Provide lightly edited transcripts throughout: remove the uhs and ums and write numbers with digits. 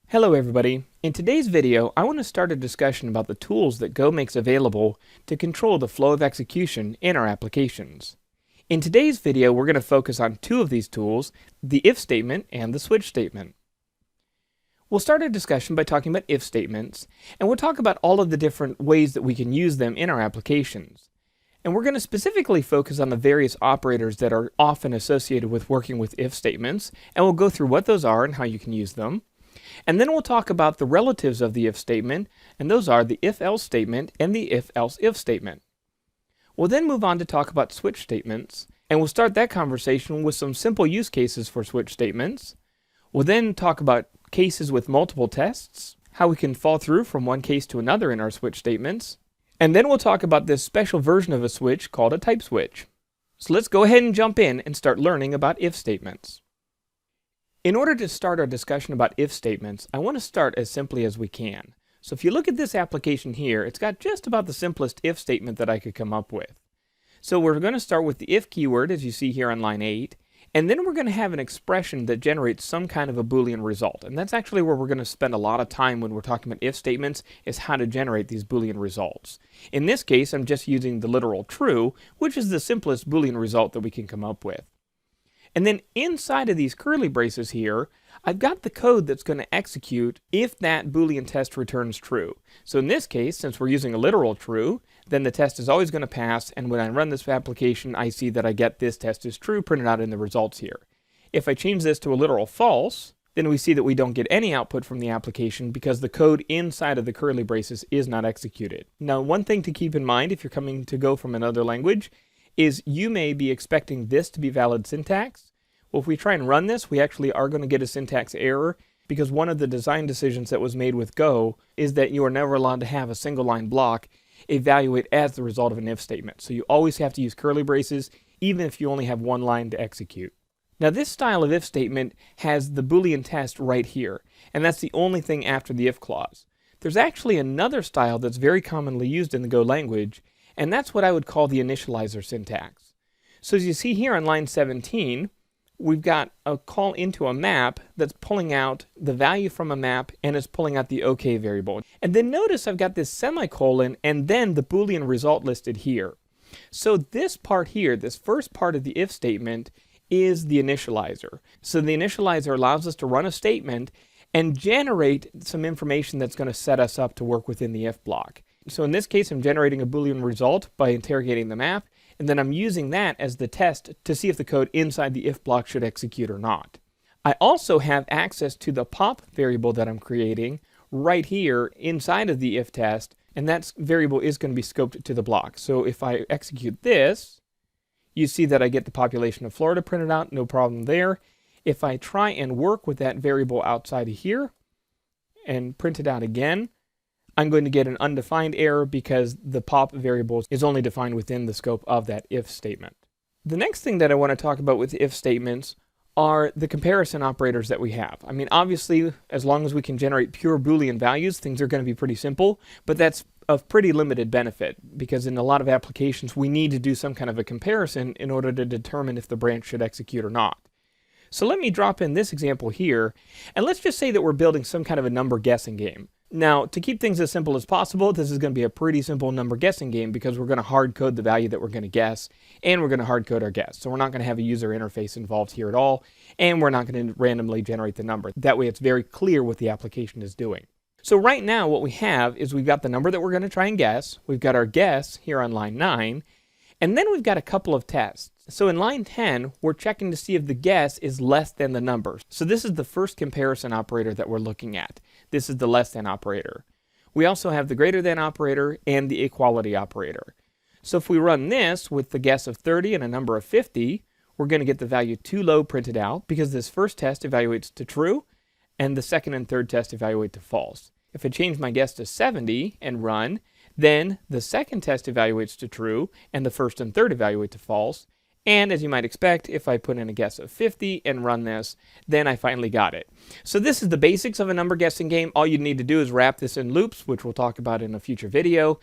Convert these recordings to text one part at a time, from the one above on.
Hello everybody. In today's video, I want to start a discussion about the tools that Go makes available to control the flow of execution in our applications. In today's video, we're going to focus on two of these tools, the if statement and the switch statement. We'll start our discussion by talking about if statements, and we'll talk about all of the different ways that we can use them in our applications. And we're going to specifically focus on the various operators that are often associated with working with if statements, and we'll go through what those are and how you can use them. And then we'll talk about the relatives of the if statement, and those are the if-else statement and the if-else-if statement. We'll then move on to talk about switch statements, and we'll start that conversation with some simple use cases for switch statements. We'll then talk about cases with multiple tests, how we can fall through from one case to another in our switch statements, and then we'll talk about this special version of a switch called a type switch. So let's go ahead and jump in and start learning about if statements. In order to start our discussion about if statements, I want to start as simply as we can. So if you look at this application here, it's got just about the simplest if statement that I could come up with. So we're going to start with the if keyword, as you see here on line 8, and then we're going to have an expression that generates some kind of a Boolean result. And that's actually where we're going to spend a lot of time when we're talking about if statements, is how to generate these Boolean results. In this case, I'm just using the literal true, which is the simplest Boolean result that we can come up with. And then inside of these curly braces here, I've got the code that's going to execute if that Boolean test returns true. So in this case, since we're using a literal true, then the test is always going to pass, and when I run this application, I see that I get this test is true printed out in the results here. If I change this to a literal false, then we see that we don't get any output from the application because the code inside of the curly braces is not executed. Now, one thing to keep in mind if you're coming to Go from another language is you may be expecting this to be valid syntax. Well, if we try and run this, we actually are going to get a syntax error because one of the design decisions that was made with Go is that you are never allowed to have a single line block evaluate as the result of an if statement. So you always have to use curly braces even if you only have one line to execute. Now this style of if statement has the Boolean test right here, and that's the only thing after the if clause. There's actually another style that's very commonly used in the Go language, and that's what I would call the initializer syntax. So as you see here on line 17, we've got a call into a map that's pulling out the value from a map and is pulling out the OK variable. And then notice I've got this semicolon and then the Boolean result listed here. So this part here, this first part of the if statement, is the initializer. So the initializer allows us to run a statement and generate some information that's going to set us up to work within the if block. So in this case, I'm generating a Boolean result by interrogating the map, and then I'm using that as the test to see if the code inside the if block should execute or not. I also have access to the pop variable that I'm creating right here inside of the if test, and that variable is going to be scoped to the block. So if I execute this, you see that I get the population of Florida printed out, no problem there. If I try and work with that variable outside of here and print it out again, I'm going to get an undefined error because the pop variable is only defined within the scope of that if statement. The next thing that I want to talk about with if statements are the comparison operators that we have. I mean, obviously, as long as we can generate pure Boolean values, things are going to be pretty simple, but that's of pretty limited benefit because in a lot of applications, we need to do some kind of a comparison in order to determine if the branch should execute or not. So let me drop in this example here, and let's just say that we're building some kind of a number guessing game. Now, to keep things as simple as possible, this is going to be a pretty simple number guessing game because we're going to hard code the value that we're going to guess, and we're going to hard code our guess. So we're not going to have a user interface involved here at all, and we're not going to randomly generate the number. That way it's very clear what the application is doing. So right now what we have is we've got the number that we're going to try and guess, we've got our guess here on line 9, and then we've got a couple of tests. So in line 10, we're checking to see if the guess is less than the number. So this is the first comparison operator that we're looking at. This is the less than operator. We also have the greater than operator and the equality operator. So if we run this with the guess of 30 and a number of 50, we're going to get the value too low printed out because this first test evaluates to true and the second and third test evaluate to false. If I change my guess to 70 and run, then the second test evaluates to true and the first and third evaluate to false. And as you might expect, if I put in a guess of 50 and run this, then I finally got it. So this is the basics of a number guessing game. All you need to do is wrap this in loops, which we'll talk about in a future video,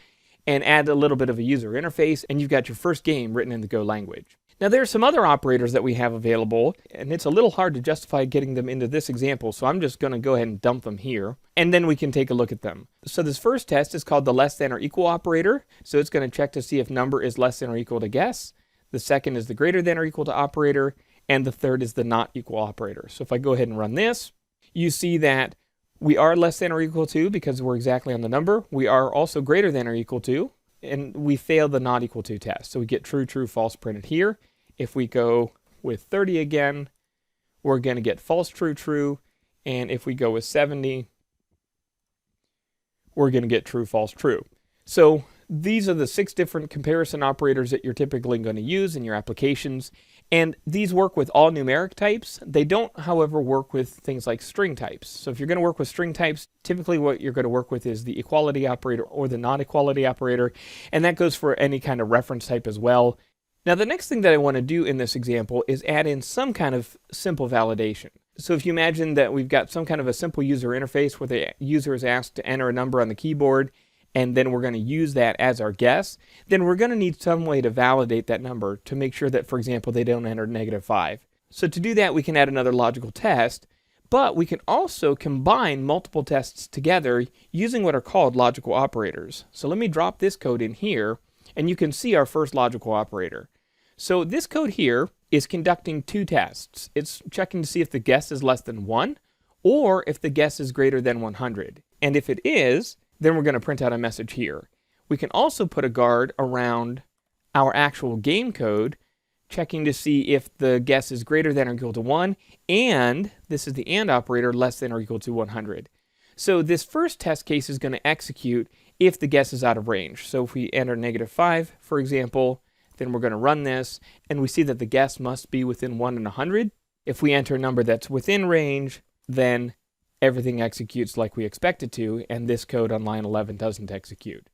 and add a little bit of a user interface, and you've got your first game written in the Go language. Now there are some other operators that we have available, and it's a little hard to justify getting them into this example, so I'm just going to go ahead and dump them here, and then we can take a look at them. So this first test is called the less than or equal operator, so it's going to check to see if number is less than or equal to guess. The second is the greater than or equal to operator, and the third is the not equal operator. So if I go ahead and run this, you see that we are less than or equal to because we're exactly on the number. We are also greater than or equal to, and we fail the not equal to test. So we get true, true, false printed here. If we go with 30 again, we're going to get false, true, true. And if we go with 70, we're going to get true, false, true. So these are the 6 different comparison operators that you're typically going to use in your applications. And these work with all numeric types. They don't, however, work with things like string types. So if you're going to work with string types, typically what you're going to work with is the equality operator or the not equality operator. And that goes for any kind of reference type as well. Now the next thing that I want to do in this example is add in some kind of simple validation. So if you imagine that we've got some kind of a simple user interface where the user is asked to enter a number on the keyboard, and then we're going to use that as our guess, then we're going to need some way to validate that number to make sure that, for example, they don't enter -5. So to do that, we can add another logical test, but we can also combine multiple tests together using what are called logical operators. So let me drop this code in here, and you can see our first logical operator. So this code here is conducting 2 tests. It's checking to see if the guess is less than 1 or if the guess is greater than 100. And if it is, then we're going to print out a message here. We can also put a guard around our actual game code, checking to see if the guess is greater than or equal to 1, and this is the AND operator, less than or equal to 100. So this first test case is going to execute if the guess is out of range. So if we enter -5, for example, then we're going to run this, and we see that the guess must be within 1 and 100. If we enter a number that's within range, then everything executes like we expect it to, and this code on line 11 doesn't execute.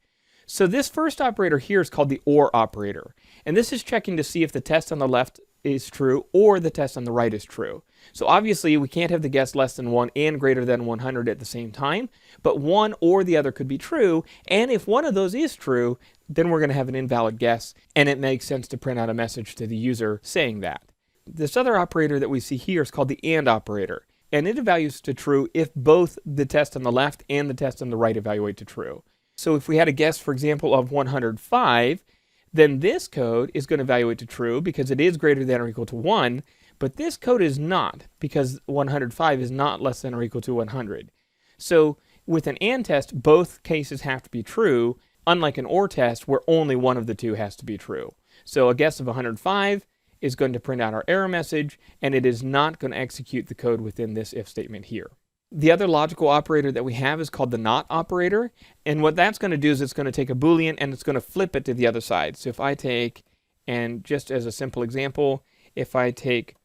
So this first operator here is called the OR operator, and this is checking to see if the test on the left is true or the test on the right is true. So obviously we can't have the guess less than 1 and greater than 100 at the same time, but one or the other could be true, and if one of those is true, then we're going to have an invalid guess, and it makes sense to print out a message to the user saying that. This other operator that we see here is called the AND operator, and it evaluates to true if both the test on the left and the test on the right evaluate to true. So if we had a guess, for example, of 105, then this code is going to evaluate to true because it is greater than or equal to 1, but this code is not because 105 is not less than or equal to 100. So with an AND test, both cases have to be true, unlike an OR test where only one of the two has to be true. So a guess of 105 is going to print out our error message, and it is not going to execute the code within this if statement here. The other logical operator that we have is called the NOT operator, and what that's going to do is it's going to take a Boolean and it's going to flip it to the other side. So if I take, and just as a simple example, if I take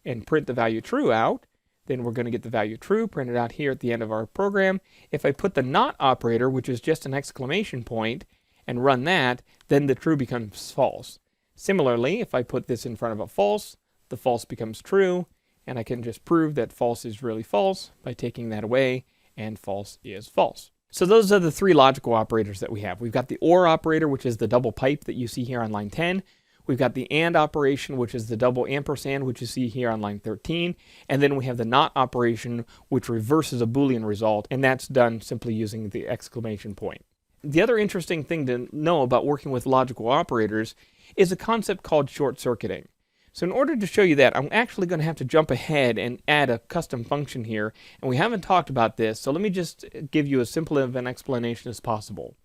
and print the value true out, then we're going to get the value true printed out here at the end of our program. If I put the NOT operator, which is just an exclamation point, and run that, then the true becomes false. Similarly, if I put this in front of a false, the false becomes true, and I can just prove that false is really false by taking that away, and false is false. So those are the 3 logical operators that we have. We've got the OR operator, which is the double pipe that you see here on line 10. We've got the AND operation, which is the double ampersand, which you see here on line 13. And then we have the NOT operation, which reverses a Boolean result, and that's done simply using the exclamation point. The other interesting thing to know about working with logical operators is a concept called short-circuiting. So in order to show you that, I'm actually going to have to jump ahead and add a custom function here, and we haven't talked about this, so let me just give you as simple of an explanation as possible.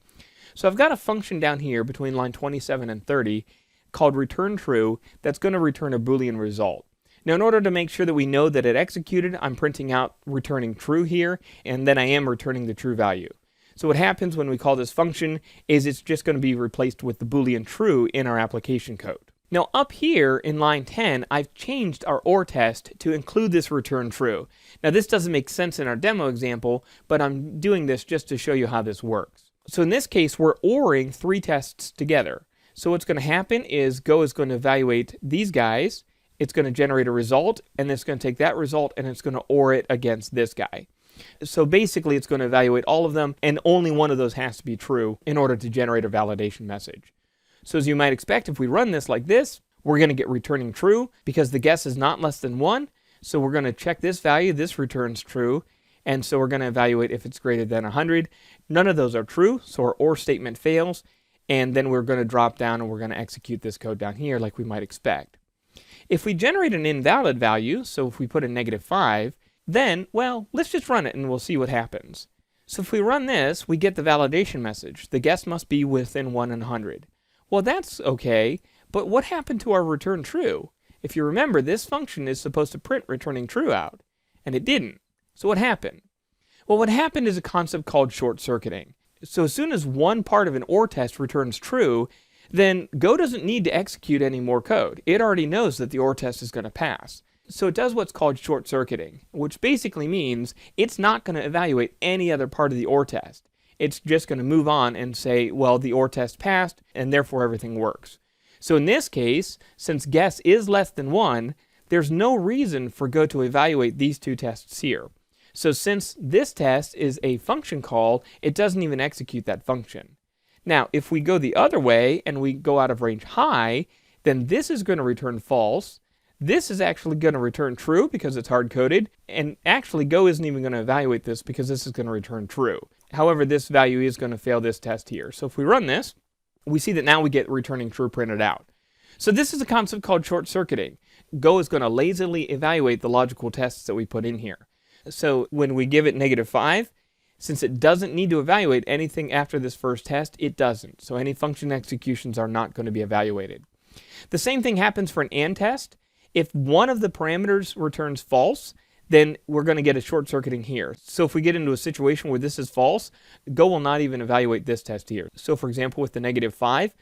So I've got a function down here between line 27 and 30 called return true that's going to return a Boolean result. Now in order to make sure that we know that it executed, I'm printing out returning true here, and then I am returning the true value. So what happens when we call this function is it's just going to be replaced with the Boolean true in our application code. Now up here in line 10, I've changed our OR test to include this return true. Now this doesn't make sense in our demo example, but I'm doing this just to show you how this works. So in this case, we're ORing 3 tests together. So what's going to happen is Go is going to evaluate these guys, it's going to generate a result, and it's going to take that result and it's going to OR it against this guy. So basically it's going to evaluate all of them, and only one of those has to be true in order to generate a validation message. So as you might expect, if we run this like this, We're going to get returning true because the guess is not less than 1. So we're going to check this value. This returns true. And so we're going to evaluate if it's greater than 100. None of those are true, so our OR statement fails. And then we're going to drop down and we're going to execute this code down here like we might expect. If we generate an invalid value, so if we put in -5, then, well, let's just run it and we'll see what happens. So if we run this, we get the validation message. The guess must be within 1 and 100. Well, that's okay, but what happened to our return true? If you remember, this function is supposed to print returning true out, and it didn't. So what happened? Well, what happened is a concept called short-circuiting. So as soon as one part of an OR test returns true, then Go doesn't need to execute any more code. It already knows that the OR test is going to pass. So it does what's called short-circuiting, which basically means it's not going to evaluate any other part of the OR test. It's just going to move on and say, well, the OR test passed, and therefore everything works. So in this case, since guess is less than 1, there's no reason for Go to evaluate these two tests here. So since this test is a function call, it doesn't even execute that function. Now, if we go the other way and we go out of range high, then this is going to return false. This is actually going to return true because it's hard-coded, and actually Go isn't even going to evaluate this because this is going to return true. However, this value is going to fail this test here. So if we run this, we see that now we get returning true printed out. So this is a concept called short-circuiting. Go is going to lazily evaluate the logical tests that we put in here. So when we give it -5, since it doesn't need to evaluate anything after this first test, it doesn't. So any function executions are not going to be evaluated. The same thing happens for an AND test. If one of the parameters returns false, then we're going to get a short-circuiting here. So if we get into a situation where this is false, Go will not even evaluate this test here. So for example, with the -5,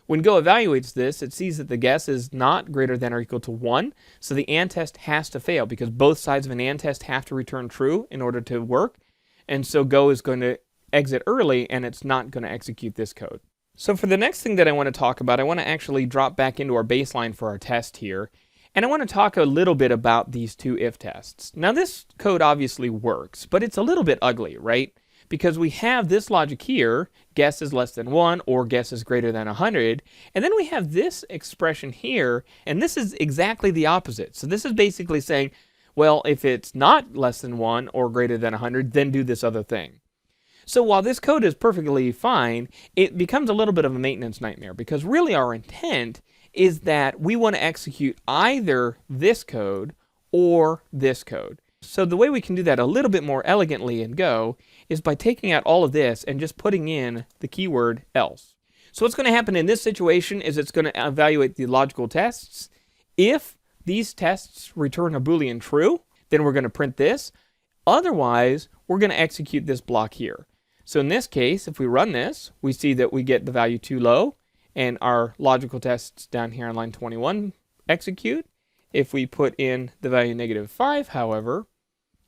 when Go evaluates this, it sees that the guess is not greater than or equal to 1, so the AND test has to fail because both sides of an AND test have to return true in order to work, and so Go is going to exit early and it's not going to execute this code. So for the next thing that I want to talk about, I want to actually drop back into our baseline for our test here, and I want to talk a little bit about these two if tests. Now this code obviously works, but it's a little bit ugly, right? Because we have this logic here, guess is less than 1 or guess is greater than 100, and then we have this expression here, and this is exactly the opposite. So this is basically saying, well, if it's not less than 1 or greater than 100, then do this other thing. So while this code is perfectly fine, it becomes a little bit of a maintenance nightmare because really our intent is that we want to execute either this code or this code. So the way we can do that a little bit more elegantly in Go is by taking out all of this and just putting in the keyword else. So what's going to happen in this situation is it's going to evaluate the logical tests. If these tests return a Boolean true, then we're going to print this. Otherwise, we're going to execute this block here. So in this case, if we run this, we see that we get the value too low, and our logical tests down here on line 21 execute. If we put in the value -5, however,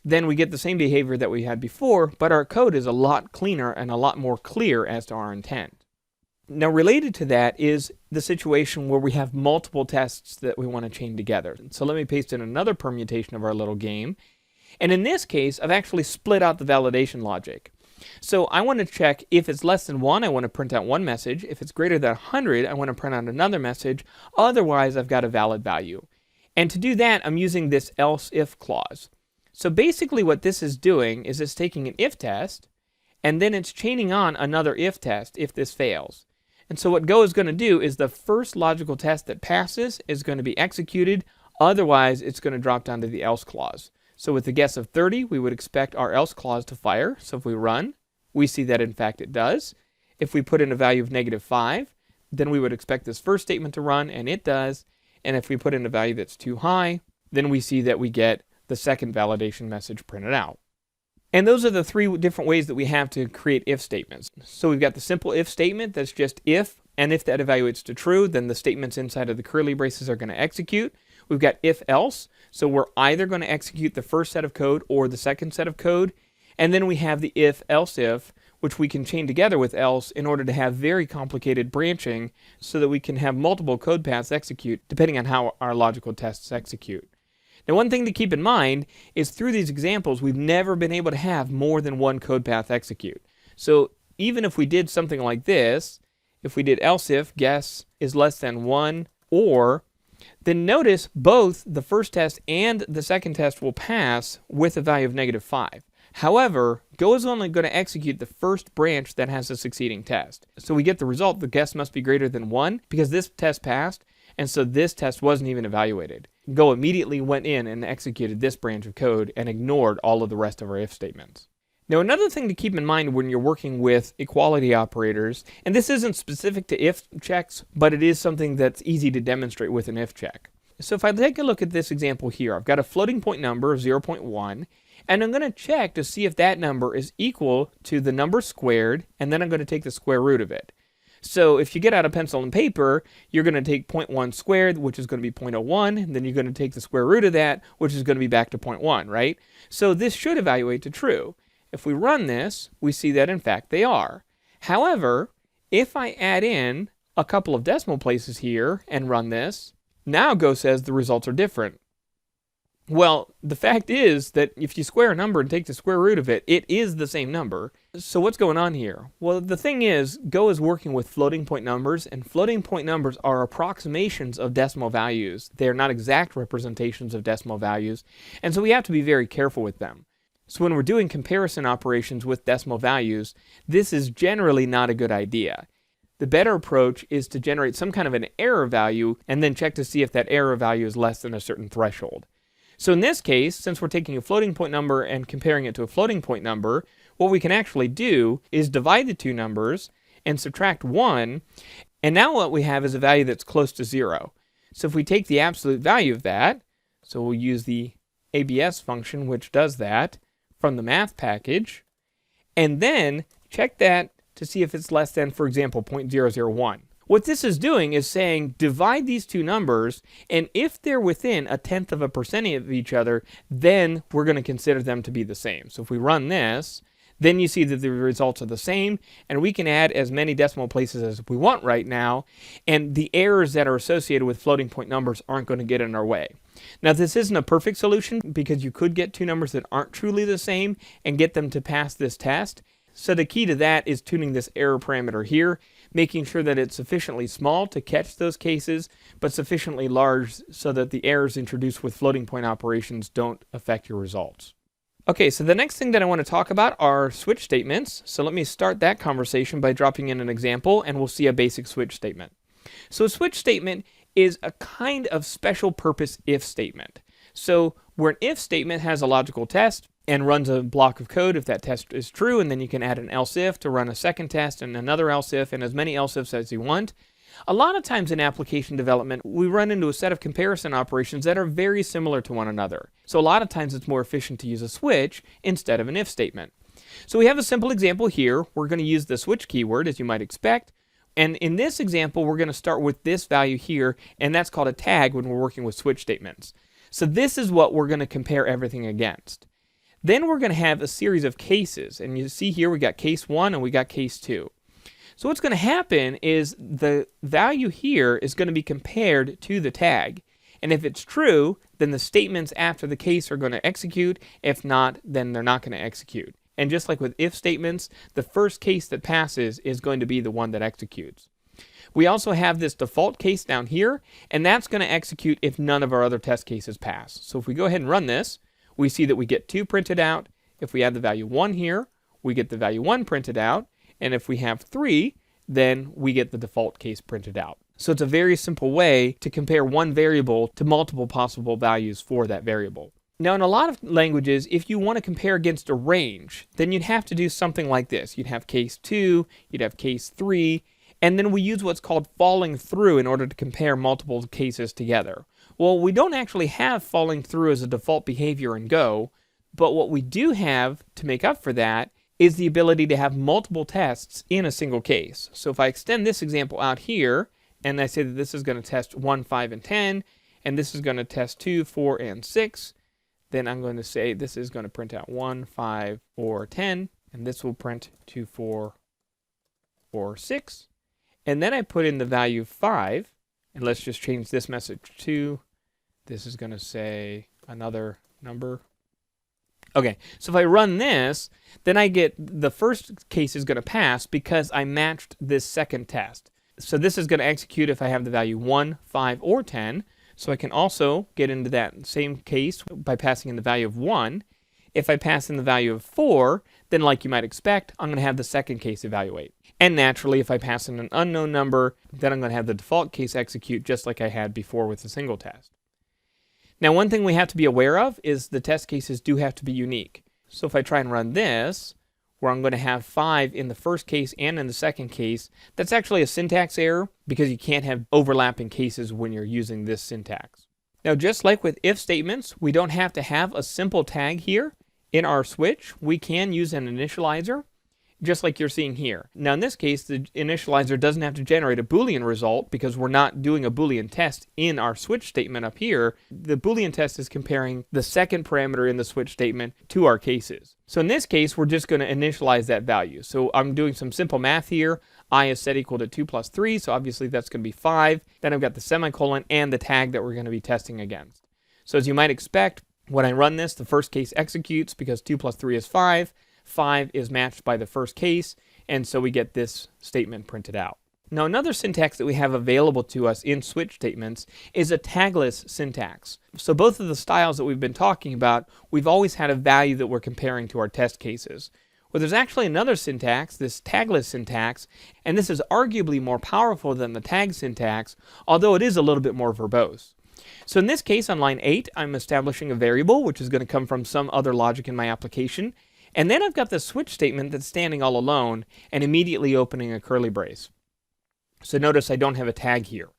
then we get the same behavior that we had before, but our code is a lot cleaner and a lot more clear as to our intent. Now related to that is the situation where we have multiple tests that we want to chain together. So let me paste in another permutation of our little game. And in this case, I've actually split out the validation logic. So I want to check if it's less than 1, I want to print out one message. If it's greater than 100, I want to print out another message. Otherwise, I've got a valid value. And to do that, I'm using this else if clause. So basically what this is doing is it's taking an if test, and then it's chaining on another if test if this fails. And so what Go is going to do is the first logical test that passes is going to be executed. Otherwise, it's going to drop down to the else clause. So with the guess of 30, we would expect our else clause to fire. So if we run, we see that in fact it does. If we put in a value of -5, then we would expect this first statement to run, and it does. And if we put in a value that's too high, then we see that we get the second validation message printed out. And those are the three different ways that we have to create if statements. So we've got the simple if statement that's just if, and if that evaluates to true, then the statements inside of the curly braces are going to execute. We've got if else, so we're either going to execute the first set of code or the second set of code. And then we have the if else if, which we can chain together with else in order to have very complicated branching so that we can have multiple code paths execute depending on how our logical tests execute. Now one thing to keep in mind is through these examples we've never been able to have more than one code path execute. So even if we did something like this, if we did else if guess is less than 1 or then notice both the first test and the second test will pass with a value of -5. However, Go is only going to execute the first branch that has a succeeding test. So we get the result, the guess must be greater than 1, because this test passed, and so this test wasn't even evaluated. Go immediately went in and executed this branch of code and ignored all of the rest of our if statements. Now, another thing to keep in mind when you're working with equality operators, and this isn't specific to if checks, but it is something that's easy to demonstrate with an if check. So if I take a look at this example here, I've got a floating point number of 0.1, and I'm going to check to see if that number is equal to the number squared, and then I'm going to take the square root of it. So if you get out a pencil and paper, you're going to take 0.1 squared, which is going to be 0.01, and then you're going to take the square root of that, which is going to be back to 0.1, right? So this should evaluate to true. If we run this, we see that in fact they are. However, if I add in a couple of decimal places here and run this, now Go says the results are different. Well, the fact is that if you square a number and take the square root of it, it is the same number. So what's going on here? Well, the thing is, Go is working with floating point numbers, and floating point numbers are approximations of decimal values. They're not exact representations of decimal values, and so we have to be very careful with them. So when we're doing comparison operations with decimal values, this is generally not a good idea. The better approach is to generate some kind of an error value and then check to see if that error value is less than a certain threshold. So in this case, since we're taking a floating point number and comparing it to a floating point number, what we can actually do is divide the two numbers and subtract 1, and now what we have is a value that's close to 0. So if we take the absolute value of that, so we'll use the ABS function which does that from the math package, and then check that to see if it's less than, for example, 0.001. What this is doing is saying divide these two numbers, and if they're within 0.1% of each other, then we're going to consider them to be the same. So if we run this, then you see that the results are the same, and we can add as many decimal places as we want right now, and the errors that are associated with floating point numbers aren't going to get in our way. Now, this isn't a perfect solution because you could get two numbers that aren't truly the same and get them to pass this test. So the key to that is tuning this error parameter here, making sure that it's sufficiently small to catch those cases, but sufficiently large so that the errors introduced with floating point operations don't affect your results. Okay, so the next thing that I want to talk about are switch statements. So let me start that conversation by dropping in an example, and we'll see a basic switch statement. So a switch statement is a kind of special purpose if statement. So where an if statement has a logical test and runs a block of code if that test is true, and then you can add an else if to run a second test and another else if and as many else ifs as you want. A lot of times in application development, we run into a set of comparison operations that are very similar to one another. So a lot of times it's more efficient to use a switch instead of an if statement. So we have a simple example here. We're going to use the switch keyword as you might expect. And in this example, we're going to start with this value here, and that's called a tag when we're working with switch statements. So this is what we're going to compare everything against. Then we're going to have a series of cases, and you see here we got case 1 and we got case 2. So what's going to happen is the value here is going to be compared to the tag, and if it's true, then the statements after the case are going to execute. If not, then they're not going to execute. And just like with if statements, the first case that passes is going to be the one that executes. We also have this default case down here, and that's going to execute if none of our other test cases pass. So if we go ahead and run this, we see that we get 2 printed out. If we add the value 1 here, we get the value 1 printed out. And if we have 3, then we get the default case printed out. So it's a very simple way to compare one variable to multiple possible values for that variable. Now, in a lot of languages, if you want to compare against a range, then you'd have to do something like this. You'd have case 2, you'd have case 3, and then we use what's called falling through in order to compare multiple cases together. Well, we don't actually have falling through as a default behavior in Go, but what we do have to make up for that is the ability to have multiple tests in a single case. So if I extend this example out here, and I say that this is going to test 1, 5, and 10, and this is going to test 2, 4, and 6, then I'm going to say this is going to print out 1, 5, or 10, and this will print 2, 4, or 6. And then I put in the value 5, and let's just change this message to, this is going to say another number. Okay, so if I run this, then I get the first case is going to pass because I matched this second test. So this is going to execute if I have the value 1, 5, or 10. So I can also get into that same case by passing in the value of 1. If I pass in the value of 4, then like you might expect, I'm going to have the second case evaluate. And naturally, if I pass in an unknown number, then I'm going to have the default case execute just like I had before with a single test. Now, one thing we have to be aware of is the test cases do have to be unique. So if I try and run this, where I'm going to have 5 in the first case and in the second case, that's actually a syntax error because you can't have overlapping cases when you're using this syntax. Now, just like with if statements, we don't have to have a simple tag here. In our switch, we can use an initializer, just like you're seeing here. Now, in this case, the initializer doesn't have to generate a Boolean result because we're not doing a Boolean test in our switch statement up here. The Boolean test is comparing the second parameter in the switch statement to our cases. So in this case, we're just going to initialize that value. So I'm doing some simple math here. I is set equal to 2 plus 3, so obviously that's going to be 5. Then I've got the semicolon and the tag that we're going to be testing against. So as you might expect, when I run this, the first case executes because 2 plus 3 is 5. 5 is matched by the first case, and so we get this statement printed out. Now, another syntax that we have available to us in switch statements is a tagless syntax. So both of the styles that we've been talking about, we've always had a value that we're comparing to our test cases. Well, there's actually another syntax, this tagless syntax, and this is arguably more powerful than the tag syntax, although it is a little bit more verbose. So in this case, on line 8, I'm establishing a variable, which is going to come from some other logic in my application. And then I've got the switch statement that's standing all alone and immediately opening a curly brace. So notice I don't have a tag here.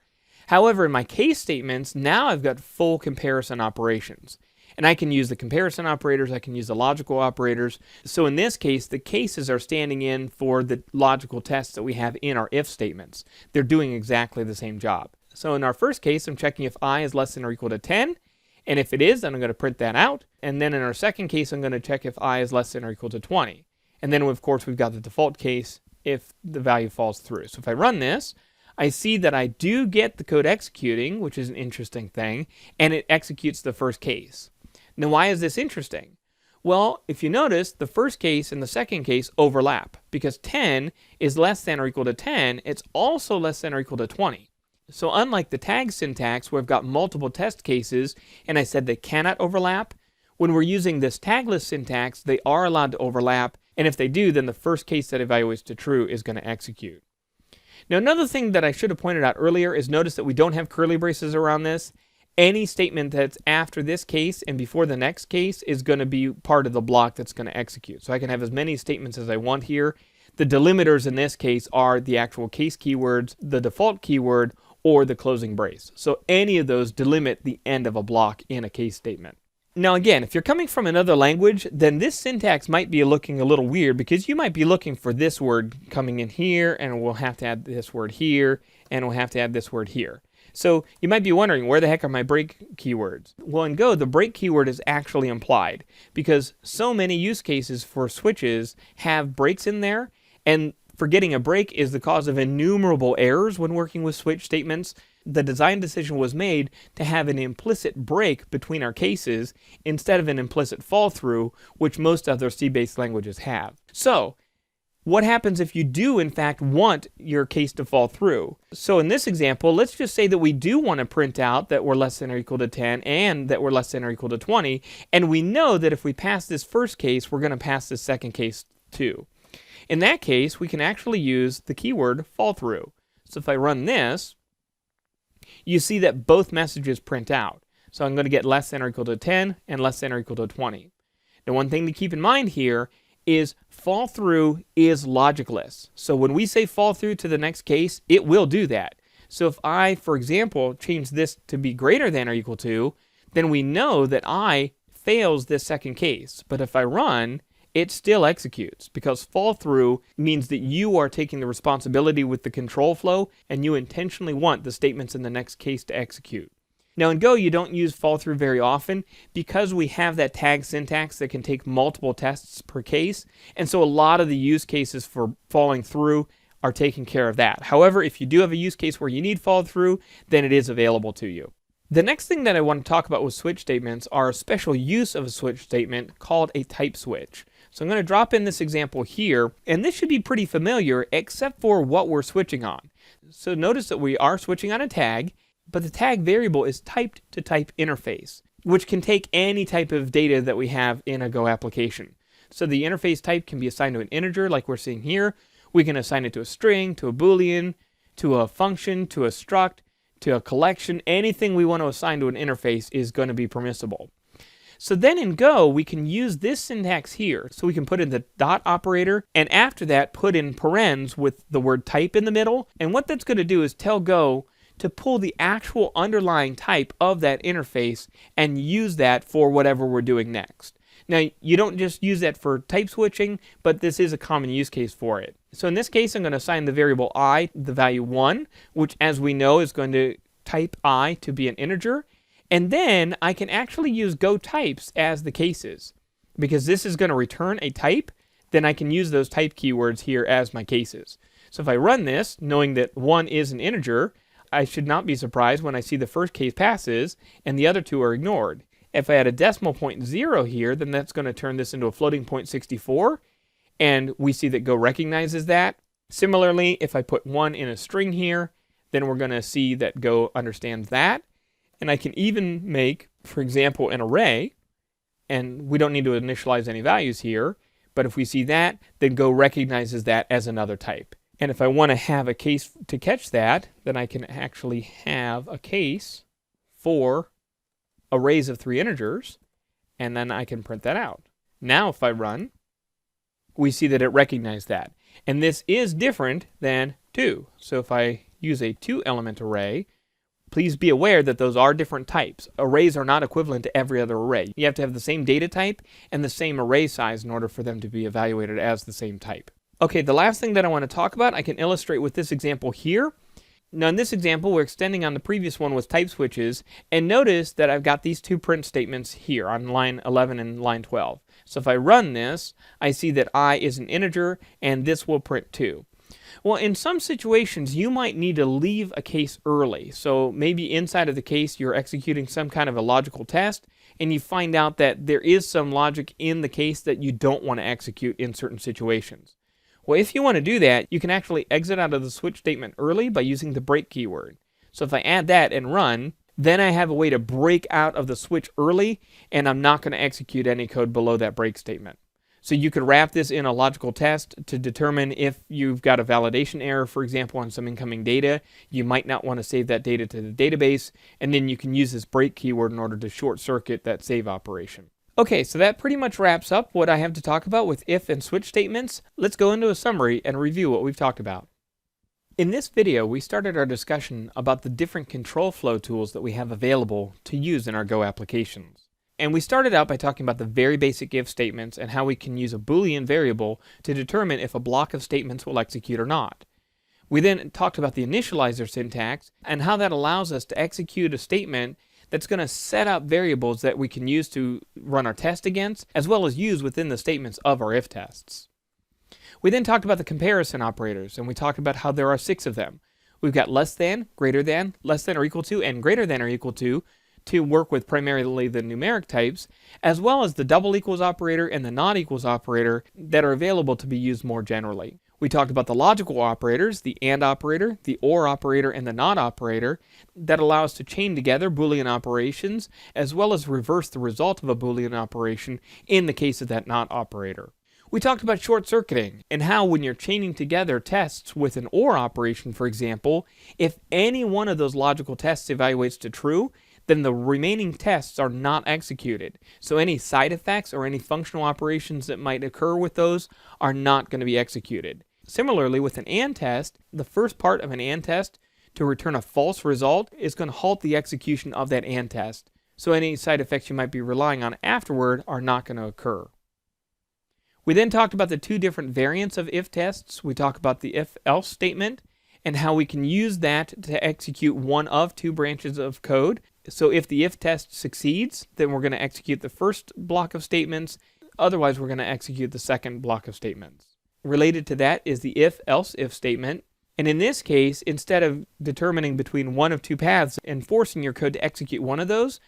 However, in my case statements, now I've got full comparison operations. And I can use the comparison operators, I can use the logical operators. So in this case, the cases are standing in for the logical tests that we have in our if statements. They're doing exactly the same job. So in our first case, I'm checking if I is less than or equal to 10. And if it is, then I'm going to print that out. And then in our second case, I'm going to check if I is less than or equal to 20. And then, of course, we've got the default case if the value falls through. So if I run this, I see that I do get the code executing, which is an interesting thing, and it executes the first case. Now, why is this interesting? Well, if you notice, the first case and the second case overlap. Because 10 is less than or equal to 10, it's also less than or equal to 20. So unlike the tag syntax where I've got multiple test cases and I said they cannot overlap, when we're using this tagless syntax, they are allowed to overlap, and if they do, then the first case that evaluates to true is going to execute. Now, another thing that I should have pointed out earlier is notice that we don't have curly braces around this. Any statement that's after this case and before the next case is going to be part of the block that's going to execute. So I can have as many statements as I want here. The delimiters in this case are the actual case keywords, the default keyword, or the closing brace. So any of those delimit the end of a block in a case statement. Now again, if you're coming from another language, then this syntax might be looking a little weird because you might be looking for this word coming in here, and we'll have to add this word here, and we'll have to add this word here. So you might be wondering, where the heck are my break keywords? Well, in Go, the break keyword is actually implied because so many use cases for switches have breaks in there, and forgetting a break is the cause of innumerable errors when working with switch statements. The design decision was made to have an implicit break between our cases instead of an implicit fall through, which most other C-based languages have. So, what happens if you do in fact want your case to fall through? So in this example, let's just say that we do want to print out that we're less than or equal to 10 and that we're less than or equal to 20, and we know that if we pass this first case, we're going to pass this second case too. In that case, we can actually use the keyword fallthrough. So if I run this, you see that both messages print out. So I'm going to get less than or equal to 10 and less than or equal to 20. Now, one thing to keep in mind here is fallthrough is logicless. So when we say fallthrough to the next case, it will do that. So if I, for example, change this to be greater than or equal to, then we know that I fails this second case. But if I run, it still executes because fall through means that you are taking the responsibility with the control flow and you intentionally want the statements in the next case to execute. Now in Go, you don't use fall through very often because we have that tag syntax that can take multiple tests per case, and so a lot of the use cases for falling through are taking care of that. However, if you do have a use case where you need fall through, then it is available to you. The next thing that I want to talk about with switch statements are a special use of a switch statement called a type switch. So I'm going to drop in this example here, and this should be pretty familiar except for what we're switching on. So notice that we are switching on a tag, but the tag variable is typed to type interface, which can take any type of data that we have in a Go application. So the interface type can be assigned to an integer like we're seeing here. We can assign it to a string, to a boolean, to a function, to a struct, to a collection. Anything we want to assign to an interface is going to be permissible. So then in Go, we can use this syntax here. So we can put in the dot operator, and after that put in parens with the word type in the middle. And what that's going to do is tell Go to pull the actual underlying type of that interface and use that for whatever we're doing next. Now, you don't just use that for type switching, but this is a common use case for it. So in this case, I'm going to assign the variable I the value 1, which as we know is going to type I to be an integer. And then I can actually use Go types as the cases. Because this is going to return a type, then I can use those type keywords here as my cases. So if I run this, knowing that 1 is an integer, I should not be surprised when I see the first case passes and the other two are ignored. If I add a decimal point 0 here, then that's going to turn this into a floating point 64, and we see that Go recognizes that. Similarly, if I put 1 in a string here, then we're going to see that Go understands that. And I can even make, for example, an array, and we don't need to initialize any values here, but if we see that, then Go recognizes that as another type. And if I want to have a case to catch that, then I can actually have a case for arrays of 3 integers, and then I can print that out. Now if I run, we see that it recognized that. And this is different than 2. So if I use a 2-element array, please be aware that those are different types. Arrays are not equivalent to every other array. You have to have the same data type and the same array size in order for them to be evaluated as the same type. Okay, the last thing that I want to talk about, I can illustrate with this example here. Now in this example, we're extending on the previous one with type switches, and notice that I've got these two print statements here on line 11 and line 12. So if I run this, I see that I is an integer, and this will print 2. Well, in some situations, you might need to leave a case early. So maybe inside of the case, you're executing some kind of a logical test, and you find out that there is some logic in the case that you don't want to execute in certain situations. Well, if you want to do that, you can actually exit out of the switch statement early by using the break keyword. So if I add that and run, then I have a way to break out of the switch early, and I'm not going to execute any code below that break statement. So you could wrap this in a logical test to determine if you've got a validation error, for example, on some incoming data. You might not want to save that data to the database, and then you can use this break keyword in order to short circuit that save operation. Okay, so that pretty much wraps up what I have to talk about with if and switch statements. Let's go into a summary and review what we've talked about. In this video, we started our discussion about the different control flow tools that we have available to use in our Go applications. And we started out by talking about the very basic if statements and how we can use a Boolean variable to determine if a block of statements will execute or not. We then talked about the initializer syntax and how that allows us to execute a statement that's going to set up variables that we can use to run our test against, as well as use within the statements of our if tests. We then talked about the comparison operators, and we talked about how there are 6 of them. We've got less than, greater than, less than or equal to, and greater than or equal to work with primarily the numeric types, as well as the double equals operator and the not equals operator that are available to be used more generally. We talked about the logical operators, the AND operator, the OR operator, and the NOT operator that allow us to chain together Boolean operations as well as reverse the result of a Boolean operation in the case of that NOT operator. We talked about short circuiting and how when you're chaining together tests with an OR operation, for example, if any one of those logical tests evaluates to true, then the remaining tests are not executed. So any side effects or any functional operations that might occur with those are not going to be executed. Similarly, with an AND test, the first part of an AND test to return a false result is going to halt the execution of that AND test. So any side effects you might be relying on afterward are not going to occur. We then talked about the 2 different variants of if tests. We talked about the if-else statement and how we can use that to execute one of 2 branches of code. So if the if test succeeds, then we're going to execute the first block of statements. Otherwise, we're going to execute the second block of statements. Related to that is the if-else if statement. And in this case, instead of determining between one of 2 paths and forcing your code to execute one of those,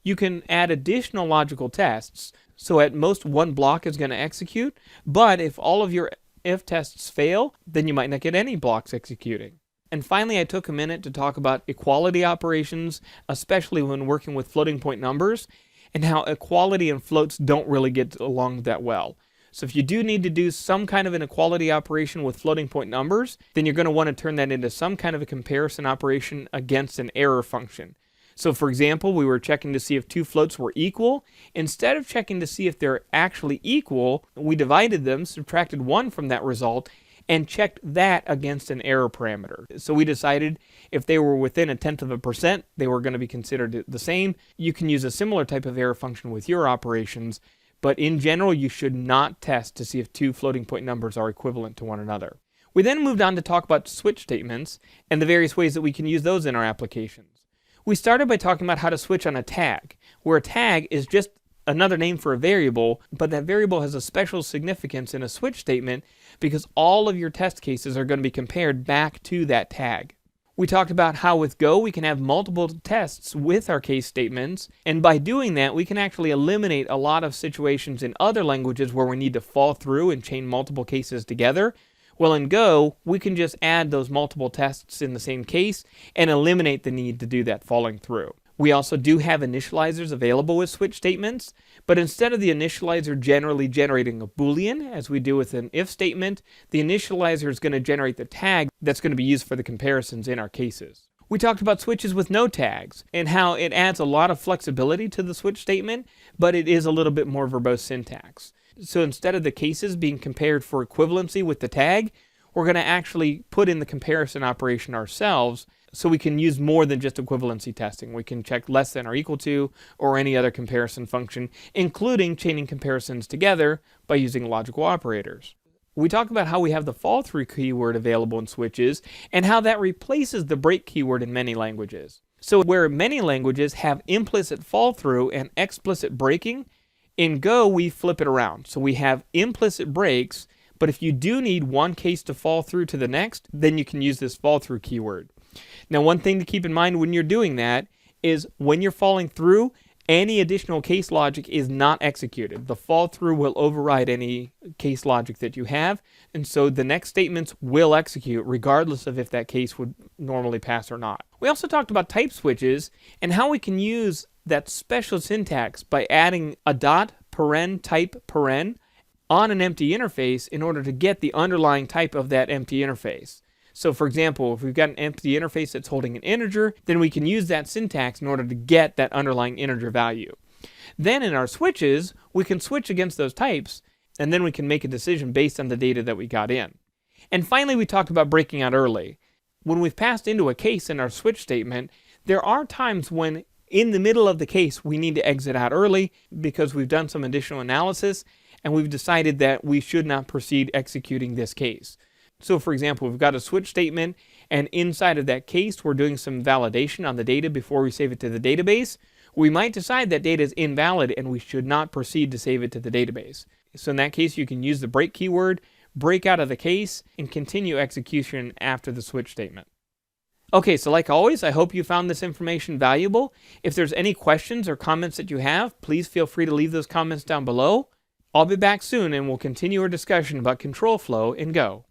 you can add additional logical tests. So at most, one block is going to execute. But if all of your if tests fail, then you might not get any blocks executing. And finally, I took a minute to talk about equality operations, especially when working with floating point numbers, and how equality and floats don't really get along that well. So if you do need to do some kind of an equality operation with floating point numbers, then you're going to want to turn that into some kind of a comparison operation against an error function. So for example, we were checking to see if two floats were equal. Instead of checking to see if they're actually equal, we divided them, subtracted 1 from that result, and checked that against an error parameter. So we decided if they were within 0.1%, they were going to be considered the same. You can use a similar type of error function with your operations, but in general, you should not test to see if two floating point numbers are equivalent to one another. We then moved on to talk about switch statements and the various ways that we can use those in our applications. We started by talking about how to switch on a tag, where a tag is just another name for a variable, but that variable has a special significance in a switch statement because all of your test cases are going to be compared back to that tag. We talked about how with Go we can have multiple tests with our case statements, and by doing that we can actually eliminate a lot of situations in other languages where we need to fall through and chain multiple cases together. Well, in Go, we can just add those multiple tests in the same case and eliminate the need to do that falling through. We also do have initializers available with switch statements, but instead of the initializer generally generating a Boolean, as we do with an if statement, the initializer is going to generate the tag that's going to be used for the comparisons in our cases. We talked about switches with no tags, and how it adds a lot of flexibility to the switch statement, but it is a little bit more verbose syntax. So instead of the cases being compared for equivalency with the tag, we're going to actually put in the comparison operation ourselves, so we can use more than just equivalency testing. We can check less than or equal to, or any other comparison function, including chaining comparisons together by using logical operators. We talked about how we have the fallthrough keyword available in switches, and how that replaces the break keyword in many languages. So where many languages have implicit fallthrough and explicit breaking, in Go we flip it around. So we have implicit breaks, but if you do need one case to fall through to the next, then you can use this fallthrough keyword. Now, one thing to keep in mind when you're doing that is when you're falling through, any additional case logic is not executed. The fall through will override any case logic that you have, and so the next statements will execute regardless of if that case would normally pass or not. We also talked about type switches and how we can use that special syntax by adding a dot paren type paren on an empty interface in order to get the underlying type of that empty interface. So for example, if we've got an empty interface that's holding an integer, then we can use that syntax in order to get that underlying integer value. Then in our switches, we can switch against those types, and then we can make a decision based on the data that we got in. And finally, we talked about breaking out early. When we've passed into a case in our switch statement, there are times when in the middle of the case we need to exit out early because we've done some additional analysis and we've decided that we should not proceed executing this case. So for example, we've got a switch statement, and inside of that case, we're doing some validation on the data before we save it to the database. We might decide that data is invalid and we should not proceed to save it to the database. So in that case, you can use the break keyword, break out of the case, and continue execution after the switch statement. Okay, so like always, I hope you found this information valuable. If there's any questions or comments that you have, please feel free to leave those comments down below. I'll be back soon and we'll continue our discussion about control flow in Go.